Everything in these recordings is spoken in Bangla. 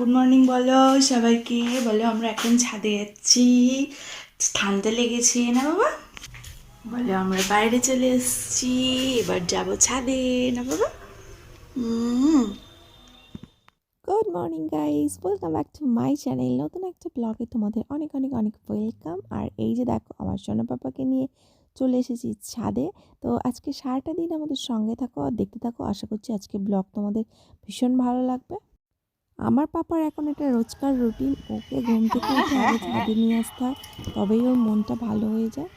গুড মর্নিং বলো সবাইকে, বলো আমরা এখন ছাদে যাচ্ছি। ঠান্ডা লেগেছে না বাবা? বলো আমরা বাইরে চলে এসেছি, এবার যাব ছাদে না বাবা? Good morning guys, welcome back to my channel. নতুন একটা ব্লগে তোমাদের অনেক অনেক অনেক ওয়েলকাম। আর এই যে দেখো, আমার সোনা পাপাকে নিয়ে চলে এসেছি ছাদে। তো আজকে সারাটা দিন আমাদের সঙ্গে থাকো আর দেখতে থাকো। আশা করছি আজকে ব্লগ তোমাদের ভীষণ ভালো লাগবে। আমার পাপার এখন এটা রোজকার রুটিন, ওকে ঘুম থেকে উঠে আগে ছাদে নিয়ে আসতে হয়, তবেই ওর মনটা ভালো হয়ে যায়।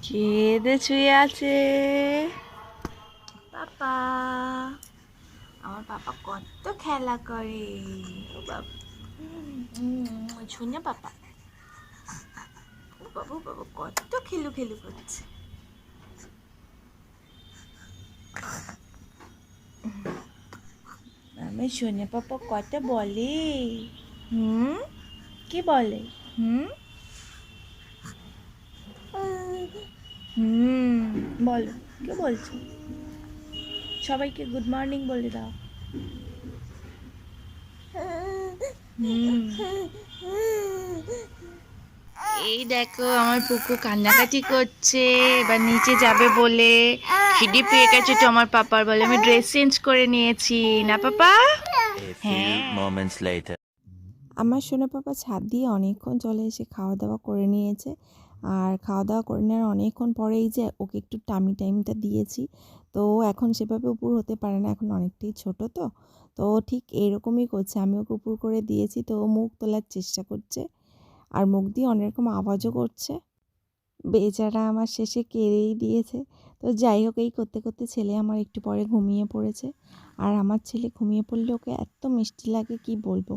কেঁদে শুয়ে আছে পাপা। আমার পাপা কত খেলা করে, ও বাবা শুনে পাপা, ও বাবু বাবা কত খেলু খেলু করছে। আমি শুনে পাপা কত বলে, কি বলে? বলো কে বলছো? সবাইকে গুড মর্নিং বলে দাও। এই দেখো আমার পুকু কান্নাকাটি করছে, এবার নিচে যাবে বলে। খিদে পেয়ে গেছে তো আমার পাপার, বলে আমি ড্রেস চেঞ্জ করে নিয়েছি না পাপা? হ্যাঁ। আমার সোনা পাপা ছাদ দিয়ে অনেকক্ষণ চলে এসে খাওয়া দাওয়া করে নিয়েছে। আর খাওয়া দাওয়া করে নেওয়ার অনেকক্ষণ পরেই যে ওকে একটু টামি টাইমটা দিয়েছি। তো ও এখন সেভাবে উপর হতে পারে না, এখন অনেকটাই ছোট। তো ও ঠিক এরকমই করছে, আমি ওকে উপর করে দিয়েছি, তো ও মুখ তোলার চেষ্টা করছে আর মুখ দিয়ে অনেক রকম আওয়াজও করছে। বেচারা আমার শেষে কেড়েই দিয়েছে। তো যাই হোক, এই করতে করতে ছেলে আমার একটু পরে ঘুমিয়ে পড়েছে। আর আমার ছেলে ঘুমিয়ে পড়লে ওকে এত মিষ্টি লাগে কি বলবো।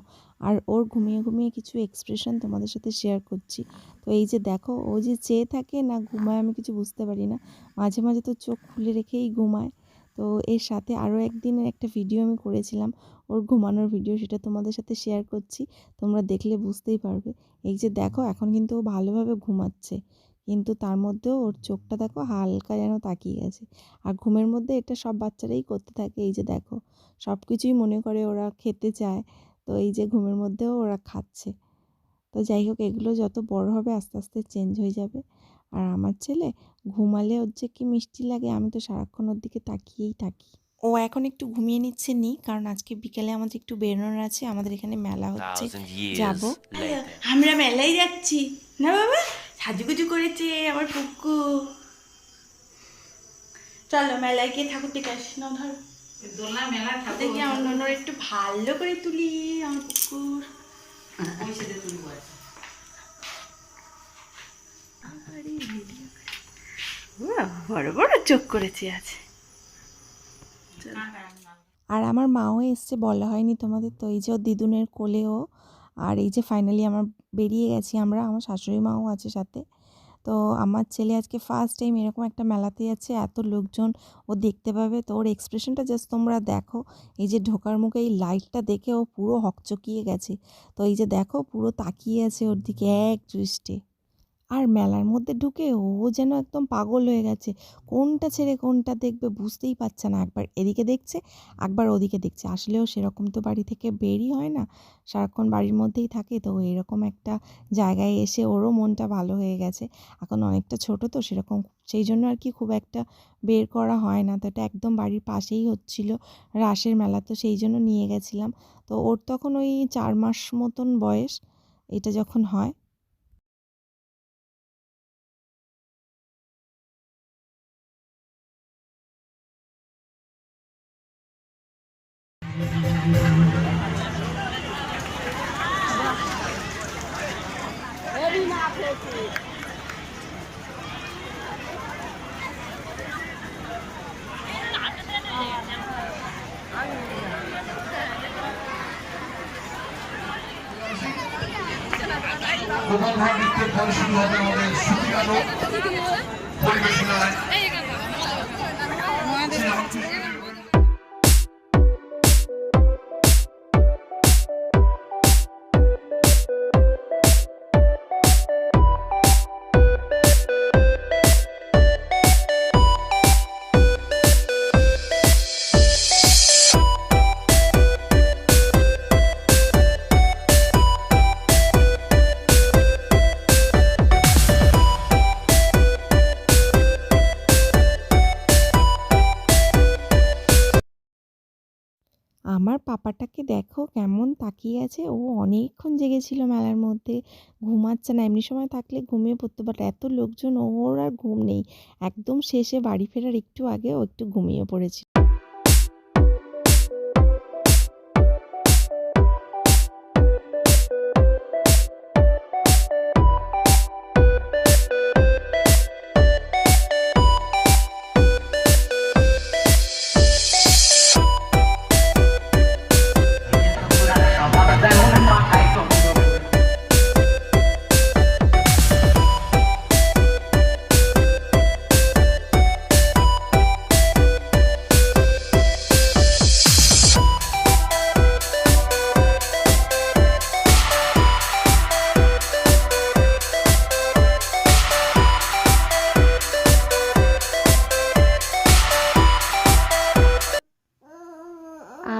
আর ওর ঘুমিয়ে ঘুমিয়ে কিছু এক্সপ্রেশন তোমাদের সাথে শেয়ার করছি। তো এই যে দেখো, ও যে চেয়ে থাকে না ঘুমায় আমি কিছু বুঝতে পারি না। মাঝে মাঝে তো চোখ খুলে রেখেই ঘুমায়। তো এর সাথে আরও একদিনের একটা ভিডিও আমি করেছিলাম, ওর ঘুমানোর ভিডিও, সেটা তোমাদের সাথে শেয়ার করছি। তোমরা দেখলে বুঝতেই পারবে। এই যে দেখো, এখন কিন্তু ও ভালোভাবে ঘুমাচ্ছে, কিন্তু তার মধ্যেও ওর চোখটা দেখো হালকা যেন তাকিয়ে গেছে। আর ঘুমের মধ্যে এটা সব বাচ্চারাই করতে থাকে। এই যে দেখো, সব কিছুই মনে করে ওরা খেতে চায়। তো এই যে ঘুমের মধ্যেও ওরা খাচ্ছে। তো যাই হোক, এগুলো যত বড় হবে আস্তে আস্তে চেঞ্জ হয়ে যাবে। আর আমার ছেলে ঘুমালে ওর যে কি মিষ্টি লাগে, আমি তো সারাক্ষণ ওর দিকে তাকিয়েই থাকি। ও এখন একটু ঘুমিয়ে নিচ্ছে কারণ আজকে বিকেলে আমাদের একটু বেরোনোর আছে, আমাদের এখানে মেলা হচ্ছে, যাব। আমরা মেলায় যাচ্ছি না বাবা? সাজুগুজু করেছে আমার পুকু। চলো মেলায় গিয়ে ঠাকুর দেখে আসি না, ধরো দেখি আমার ননর একটু ভালো করে তুলি আমার পুকুর। বড় বড় চোখ করেছি আছে। আর আমার মাও এসছে, বলা হয়নি তোমাদের। তো এই যে ওর দিদুনের কোলেও। আর এই যে ফাইনালি আমার বেরিয়ে গেছি আমরা, আমার শাশুড়ি মাও আছে সাথে। তো আমার ছেলে আজকে ফার্স্ট টাইম এরকম একটা মেলাতে যাচ্ছে, এত লোকজন ও দেখতে পাবে। তো ওর এক্সপ্রেশনটা জাস্ট তোমরা দেখো। এই যে ঢোকার মুখে এই লাইটটা দেখে ও পুরো হকচকিয়ে গেছে। তো এই যে দেখো, পুরো তাকিয়ে আছে ওর দিকে এক দৃষ্টে। আর মেলার মধ্যে ঢুকে ও যেন একদম পাগল হয়ে গেছে, কোনটা ছেড়ে কোনটা দেখবে বুঝতেই পারছে না। একবার এদিকে দেখছে, একবার ওদিকে দেখছে। আসলেও সেরকম তো বাড়ি থেকে বেরই হয় না, সারাক্ষণ বাড়ির মধ্যেই থাকে। তো এরকম একটা জায়গায় এসে ওরও মনটা ভালো হয়ে গেছে। এখন অনেকটা ছোট তো সেরকম, সেই জন্য আর কি খুব একটা বের করা হয় না। তো এটা একদম বাড়ির পাশেই হচ্ছিল রাসের মেলা, তো সেই জন্য নিয়ে গেছিলাম। তো ওর তখন ওই 4 মাস মতন বয়স, এটা যখন হয়। প্রবন্ধ নৃত্যের পরে শুরু হবে আমাদের সুতি গানও পরিবেশনায়। আমার পাপাটাকে দেখো কেমন তাকিয়ে আছে, ও অনেকক্ষণ জেগেছিল মেলার মধ্যে, ঘুমাচ্ছে না। এমনি সময় থাকলে ঘুমিয়ে পড়তে, বাট এত লোকজন ওর আর ঘুম নেই। একদম শেষে বাড়ি ফেরার একটু আগে ও একটু ঘুমিয়ে পড়েছিল।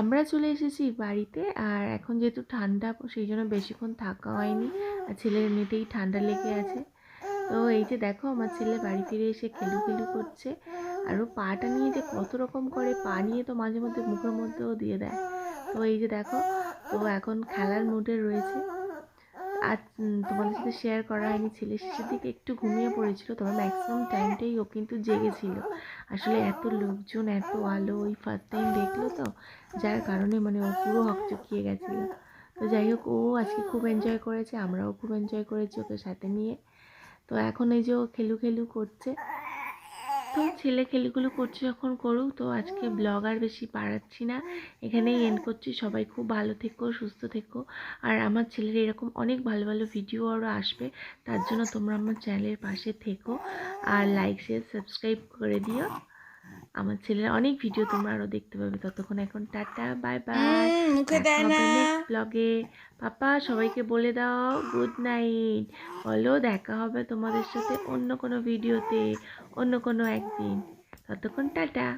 আমরা চলে এসেছি বাড়িতে, আর এখন যেহেতু ঠান্ডা সেই জন্য বেশিক্ষণ থাকা হয়নি, আর ছেলের এমনিতেই ঠান্ডা লেগে আছে। তো এই যে দেখো আমার ছেলে বাড়ি ফিরে এসে খেলু খেলু করছে, আর ও পাটা নিয়ে যে কত রকম করে, পা নিয়ে তো মাঝে মধ্যে মুখের মধ্যেও দিয়ে দেয়। তো এই যে দেখো, তো এখন খেলার মুডে রয়েছে। আর তোমাদের সাথে শেয়ার করা হয়নি, ছেলে শেষের দিকে একটু ঘুমিয়ে পড়েছিল, তবে ম্যাক্সিমাম টাইমটাই ও কিন্তু জেগেছিল। আসলে এত লোকজন, এত আলো, ওই ফার্স্ট টাইম দেখলো তো, যার কারণে মানে ও পুরো হকচকিয়ে গেছিলো। তো যাই হোক, ও আজকে খুব এনজয় করেছে, আমরাও খুব এনজয় করেছি ওকে সাথে নিয়ে। তো এখন এই যে ও খেলু খেলু করছে। তো ছেলে খেলুগুলো করছে যখন করুক, তো আজকে ব্লগ আর বেশি বাড়াচ্ছি না, এখানেই এন্ড করছি। সবাই খুব ভালো থেকো, সুস্থ থেকো, আর আমার ছেলের এরকম অনেক ভালো ভালো ভিডিও আরও আসবে, তার জন্য তোমরা আমার চ্যানেলের পাশে থেকো, আর লাইক শেয়ার সাবস্ক্রাইব করে দিও। আমার ছেলের অনেক ভিডিও তোমরা আরও দেখতে পাবে। ততক্ষণ এখন টাটা, বাই বাই, মুখে দেখা দেয় না। হবে নেক্সট ব্লগে। পাপা সবাইকে বলে দাও গুড নাইট, বলো দেখা হবে তোমাদের সাথে অন্য কোনো ভিডিওতে, অন্য কোনো একদিন। ততক্ষণ টাটা।